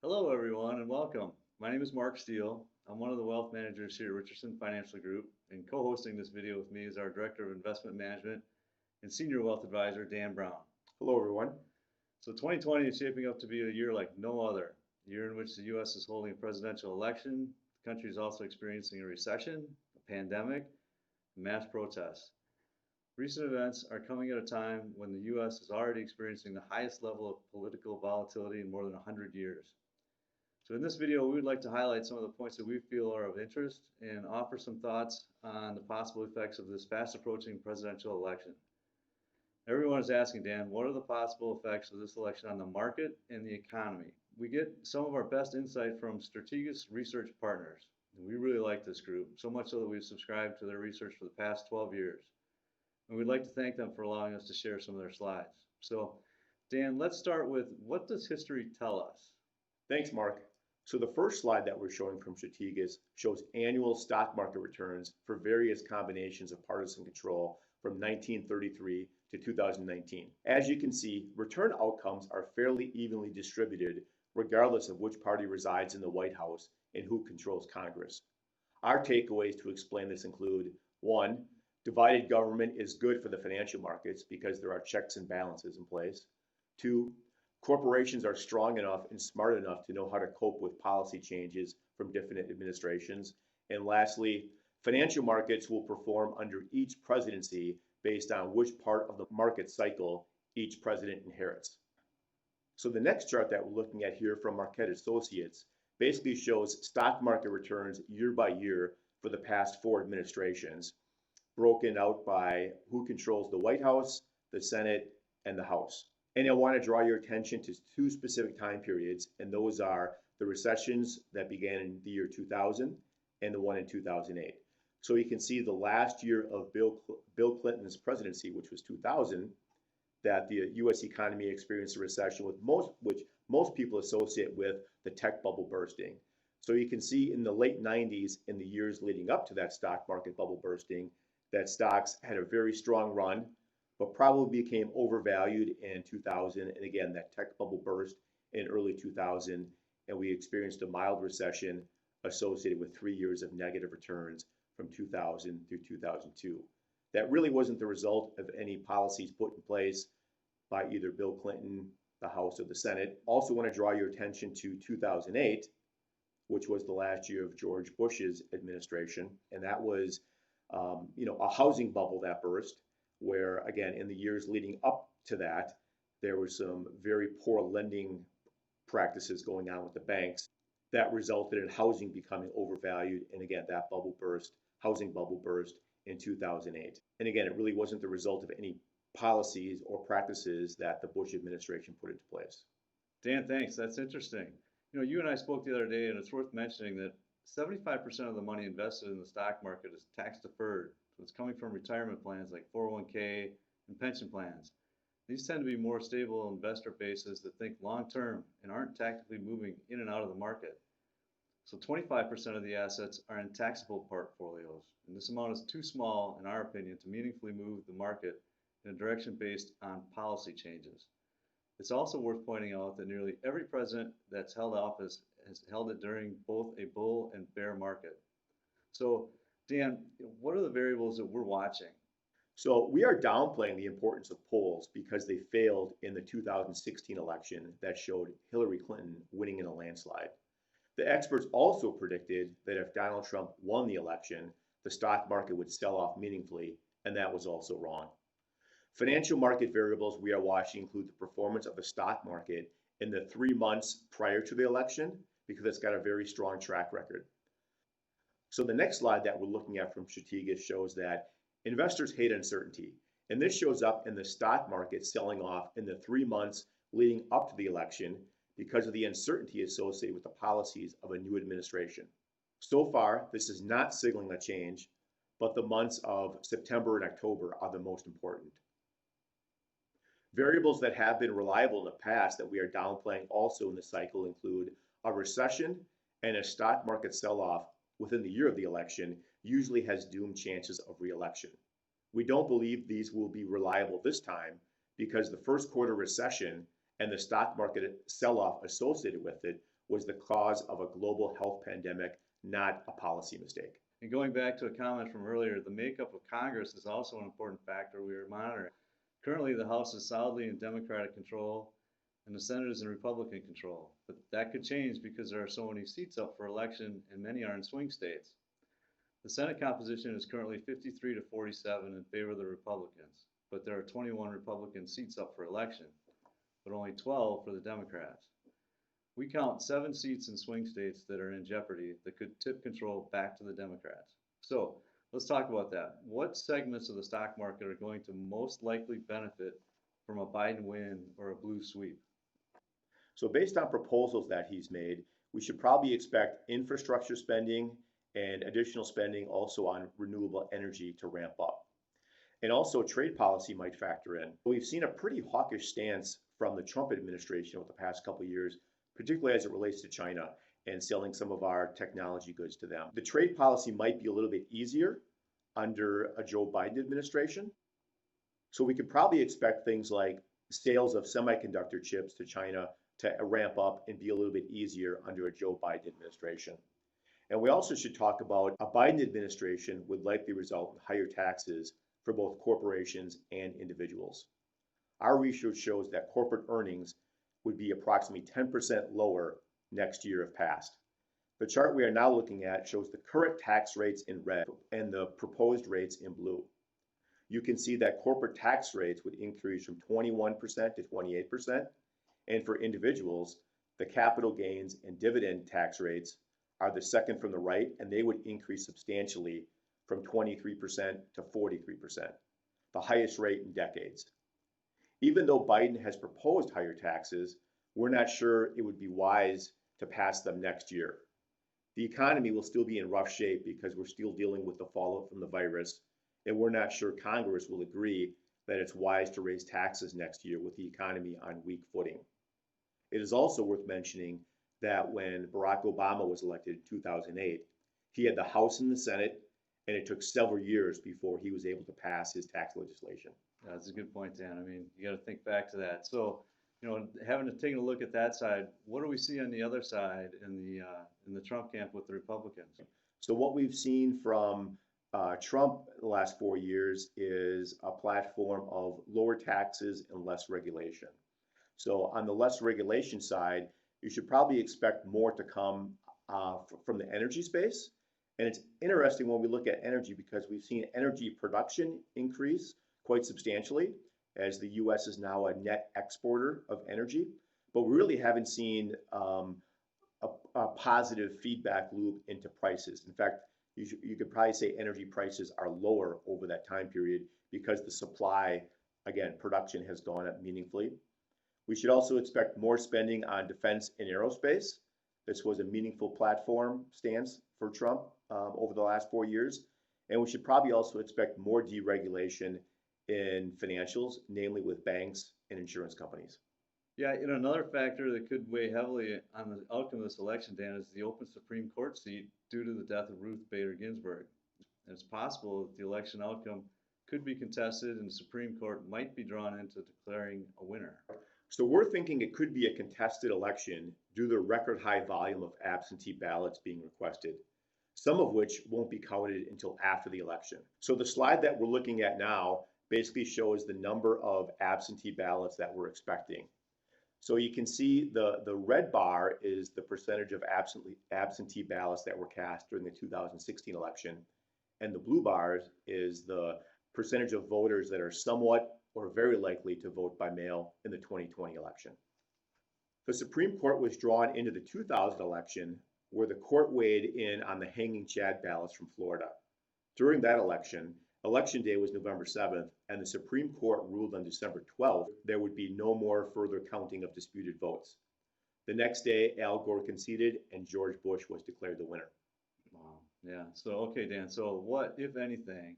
Hello, everyone, and welcome. My name is Mark Steele. I'm one of the wealth managers here at Richardson Financial Group, and co-hosting this video with me is our Director of Investment Management and Senior Wealth Advisor, Dan Brown. Hello, everyone. So 2020 is shaping up to be a year like no other, a year in which the U.S. is holding a presidential election. The country is also experiencing a recession, a pandemic, and mass protests. Recent events are coming at a time when the U.S. is already experiencing the highest level of political volatility in more than 100 years. So in this video, we would like to highlight some of the points that we feel are of interest and offer some thoughts on the possible effects of this fast approaching presidential election. Everyone is asking, Dan, what are the possible effects of this election on the market and the economy? We get some of our best insight from Strategas Research Partners. And we really like this group, so much so that we've subscribed to their research for the past 12 years. And we'd like to thank them for allowing us to share some of their slides. So, Dan, let's start with, what does history tell us? Thanks, Mark. So the first slide that we're showing from Strategas shows annual stock market returns for various combinations of partisan control from 1933 to 2019. As you can see, return outcomes are fairly evenly distributed regardless of which party resides in the White House and who controls Congress. Our takeaways to explain this include: 1, divided government is good for the financial markets because there are checks and balances in place. 2, corporations are strong enough and smart enough to know how to cope with policy changes from different administrations. And lastly, financial markets will perform under each presidency based on which part of the market cycle each president inherits. So the next chart that we're looking at here from Marquette Associates basically shows stock market returns year by year for the past 4 administrations, broken out by who controls the White House, the Senate, and the House. And I want to draw your attention to 2 specific time periods, and those are the recessions that began in the year 2000 and the one in 2008. So you can see the last year of Bill Clinton's presidency, which was 2000, that the U.S. economy experienced a recession, which most people associate with the tech bubble bursting. So you can see in the late 90s, in the years leading up to that stock market bubble bursting, that stocks had a very strong run, but probably became overvalued in 2000. And again, that tech bubble burst in early 2000, and we experienced a mild recession associated with 3 years of negative returns from 2000 through 2002. That really wasn't the result of any policies put in place by either Bill Clinton, the House, or the Senate. Also want to draw your attention to 2008, which was the last year of George Bush's administration, and that was a housing bubble that burst, where, again, in the years leading up to that, there were some very poor lending practices going on with the banks that resulted in housing becoming overvalued. And again, that housing bubble burst in 2008. And again, it really wasn't the result of any policies or practices that the Bush administration put into place. Dan, thanks. That's interesting. You and I spoke the other day, and it's worth mentioning that 75% of the money invested in the stock market is tax deferred. So it's coming from retirement plans like 401k and pension plans. These tend to be more stable investor bases that think long term and aren't tactically moving in and out of the market. So 25% of the assets are in taxable portfolios, and this amount is too small, in our opinion, to meaningfully move the market in a direction based on policy changes. It's also worth pointing out that nearly every president that's held office has held it during both a bull and bear market. So, Dan, what are the variables that we're watching? So we are downplaying the importance of polls because they failed in the 2016 election that showed Hillary Clinton winning in a landslide. The experts also predicted that if Donald Trump won the election, the stock market would sell off meaningfully, and that was also wrong. Financial market variables we are watching include the performance of the stock market in the 3 months prior to the election, because it's got a very strong track record. So the next slide that we're looking at from Strategas shows that investors hate uncertainty, and this shows up in the stock market selling off in the 3 months leading up to the election because of the uncertainty associated with the policies of a new administration. So far, this is not signaling a change, but the months of September and October are the most important. Variables that have been reliable in the past that we are downplaying also in the cycle include a recession and a stock market sell-off within the year of the election usually has doomed chances of re-election. We don't believe these will be reliable this time because the first quarter recession and the stock market sell-off associated with it was the cause of a global health pandemic, not a policy mistake. And going back to a comment from earlier, the makeup of Congress is also an important factor we are monitoring. Currently, the House is solidly in Democratic control and the Senate is in Republican control. But that could change because there are so many seats up for election and many are in swing states. The Senate composition is currently 53 to 47 in favor of the Republicans, but there are 21 Republican seats up for election, but only 12 for the Democrats. We count 7 seats in swing states that are in jeopardy that could tip control back to the Democrats. So let's talk about that. What segments of the stock market are going to most likely benefit from a Biden win or a blue sweep? So based on proposals that he's made, we should probably expect infrastructure spending and additional spending also on renewable energy to ramp up. And also trade policy might factor in. We've seen a pretty hawkish stance from the Trump administration over the past couple of years, particularly as it relates to China and selling some of our technology goods to them. The trade policy might be a little bit easier under a Joe Biden administration. So we could probably expect things like sales of semiconductor chips to China to ramp up and be a little bit easier under a Joe Biden administration. And we also should talk about a Biden administration would likely result in higher taxes for both corporations and individuals. Our research shows that corporate earnings would be approximately 10% lower next year if passed. The chart we are now looking at shows the current tax rates in red and the proposed rates in blue. You can see that corporate tax rates would increase from 21% to 28%. And for individuals, the capital gains and dividend tax rates are the second from the right, and they would increase substantially from 23% to 43%, the highest rate in decades. Even though Biden has proposed higher taxes, we're not sure it would be wise to pass them next year. The economy will still be in rough shape because we're still dealing with the fallout from the virus, and we're not sure Congress will agree that it's wise to raise taxes next year with the economy on weak footing. It is also worth mentioning that when Barack Obama was elected in 2008, he had the House and the Senate, and it took several years before he was able to pass his tax legislation. Yeah, that's a good point, Dan. I mean, you got to think back to that. So, having to take a look at that side, what do we see on the other side in the Trump camp with the Republicans? So what we've seen from Trump the last 4 years is a platform of lower taxes and less regulation. So on the less regulation side, you should probably expect more to come from the energy space. And it's interesting when we look at energy because we've seen energy production increase quite substantially as the U.S. is now a net exporter of energy. But we really haven't seen a positive feedback loop into prices. In fact, you could probably say energy prices are lower over that time period because the supply, again, production has gone up meaningfully. We should also expect more spending on defense and aerospace. This was a meaningful platform stance for Trump over the last 4 years. And we should probably also expect more deregulation in financials, namely with banks and insurance companies. Yeah, another factor that could weigh heavily on the outcome of this election, Dan, is the open Supreme Court seat due to the death of Ruth Bader Ginsburg. And it's possible that the election outcome could be contested and the Supreme Court might be drawn into declaring a winner. So we're thinking it could be a contested election due to the record high volume of absentee ballots being requested, some of which won't be counted until after the election. So the slide that we're looking at now basically shows the number of absentee ballots that we're expecting. So you can see the red bar is the percentage of absentee ballots that were cast during the 2016 election, and the blue bars is the percentage of voters that are somewhat or very likely to vote by mail in the 2020 election. The Supreme Court was drawn into the 2000 election where the court weighed in on the hanging Chad ballots from Florida. During that election, Election day was November 7th, and the Supreme Court ruled on December 12th there would be no more further counting of disputed votes. The next day, Al Gore conceded, and George Bush was declared the winner. Wow. Yeah. So, okay, Dan. So, what, if anything,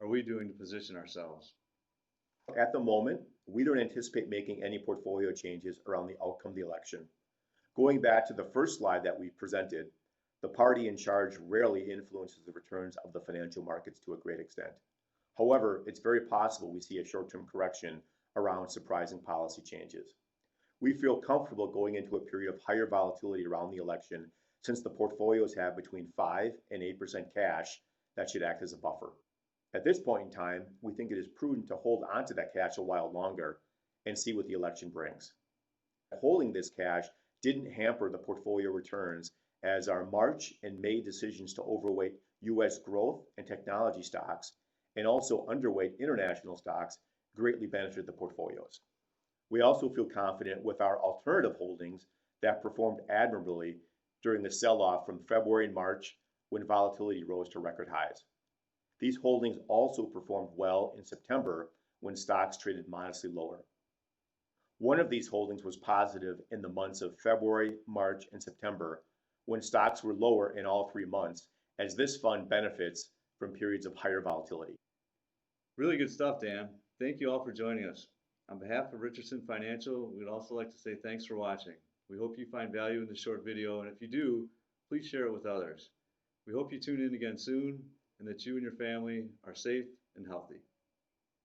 are we doing to position ourselves? At the moment, we don't anticipate making any portfolio changes around the outcome of the election. Going back to the first slide that we presented, the party in charge rarely influences the returns of the financial markets to a great extent. However, it's very possible we see a short-term correction around surprising policy changes. We feel comfortable going into a period of higher volatility around the election since the portfolios have between 5 and 8% cash that should act as a buffer. At this point in time, we think it is prudent to hold onto that cash a while longer and see what the election brings. Holding this cash didn't hamper the portfolio returns as our March and May decisions to overweight US growth and technology stocks and also underweight international stocks greatly benefited the portfolios. We also feel confident with our alternative holdings that performed admirably during the sell-off from February and March when volatility rose to record highs. These holdings also performed well in September when stocks traded modestly lower. One of these holdings was positive in the months of February, March, and September when stocks were lower in all 3 months, as this fund benefits from periods of higher volatility. Really good stuff, Dan. Thank you all for joining us. On behalf of Richardson Financial, we'd also like to say thanks for watching. We hope you find value in this short video, and if you do, please share it with others. We hope you tune in again soon and that you and your family are safe and healthy.